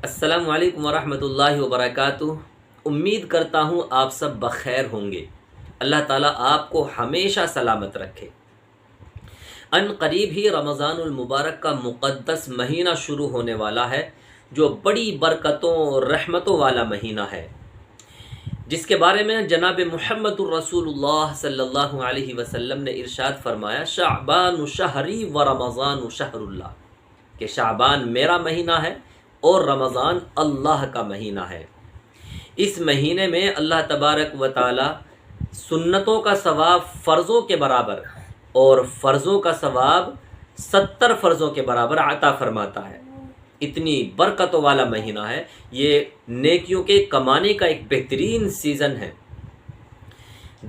السلام علیکم ورحمۃ اللہ وبرکاتہ۔ امید کرتا ہوں آپ سب بخیر ہوں گے۔ اللہ تعالیٰ آپ کو ہمیشہ سلامت رکھے۔ ان قریب ہی رمضان المبارک کا مقدس مہینہ شروع ہونے والا ہے، جو بڑی برکتوں اور رحمتوں والا مہینہ ہے، جس کے بارے میں جناب محمد الرسول اللہ صلی اللہ علیہ وسلم نے ارشاد فرمایا، شعبان شہری و رمضان شہر اللہ، کہ شعبان میرا مہینہ ہے اور رمضان اللہ کا مہینہ ہے۔ اس مہینے میں اللہ تبارک و تعالی سنتوں کا ثواب فرضوں کے برابر اور فرضوں کا ثواب 70 فرضوں کے برابر عطا فرماتا ہے۔ اتنی برکتوں والا مہینہ ہے، یہ نیکیوں کے کمانے کا ایک بہترین سیزن ہے۔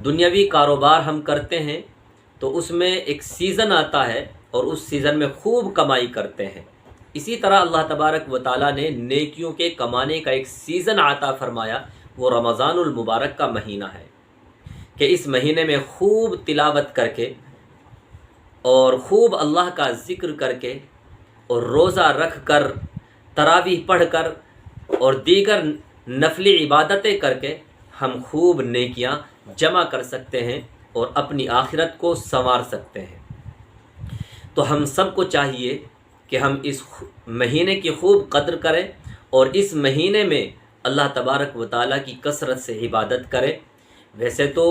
دنیاوی کاروبار ہم کرتے ہیں تو اس میں ایک سیزن آتا ہے اور اس سیزن میں خوب کمائی کرتے ہیں۔ اسی طرح اللہ تبارک و تعالیٰ نے نیکیوں کے کمانے کا ایک سیزن عطا فرمایا، وہ رمضان المبارک کا مہینہ ہے، کہ اس مہینے میں خوب تلاوت کر کے اور خوب اللہ کا ذکر کر کے اور روزہ رکھ کر، تراویح پڑھ کر اور دیگر نفلی عبادتیں کر کے ہم خوب نیکیاں جمع کر سکتے ہیں اور اپنی آخرت کو سنوار سکتے ہیں۔ تو ہم سب کو چاہیے کہ ہم اس مہینے کی خوب قدر کریں اور اس مہینے میں اللہ تبارک و تعالیٰ کی کثرت سے عبادت کریں۔ ویسے تو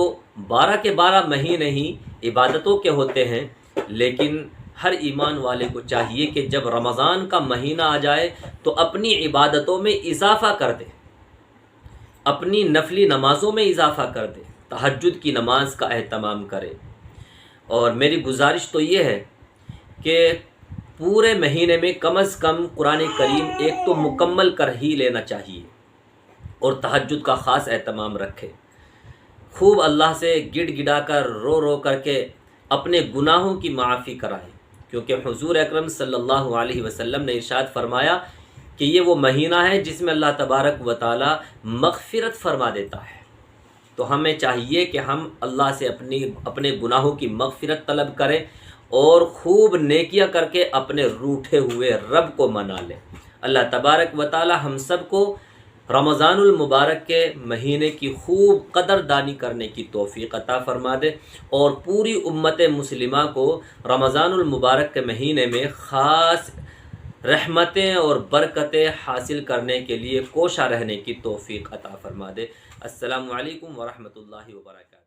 12 کے 12 مہینے ہی عبادتوں کے ہوتے ہیں، لیکن ہر ایمان والے کو چاہیے کہ جب رمضان کا مہینہ آ جائے تو اپنی عبادتوں میں اضافہ کر دے، اپنی نفلی نمازوں میں اضافہ کر دے، تہجد کی نماز کا اہتمام کرے۔ اور میری گزارش تو یہ ہے کہ پورے مہینے میں کم از کم قرآن کریم ایک تو مکمل کر ہی لینا چاہیے اور تہجد کا خاص اہتمام رکھے۔ خوب اللہ سے گڑ گڑا کر رو رو کر کے اپنے گناہوں کی معافی کرائے، کیونکہ حضور اکرم صلی اللہ علیہ وسلم نے ارشاد فرمایا کہ یہ وہ مہینہ ہے جس میں اللہ تبارک و تعالی مغفرت فرما دیتا ہے۔ تو ہمیں چاہیے کہ ہم اللہ سے اپنے گناہوں کی مغفرت طلب کریں اور خوب نیکیاں کر کے اپنے روٹھے ہوئے رب کو منا لیں۔ اللہ تبارک و تعالی ہم سب کو رمضان المبارک کے مہینے کی خوب قدر دانی کرنے کی توفیق عطا فرما دے، اور پوری امت مسلمہ کو رمضان المبارک کے مہینے میں خاص رحمتیں اور برکتیں حاصل کرنے کے لیے کوشاں رہنے کی توفیق عطا فرما دے۔ السلام علیکم ورحمۃ اللہ وبرکاتہ۔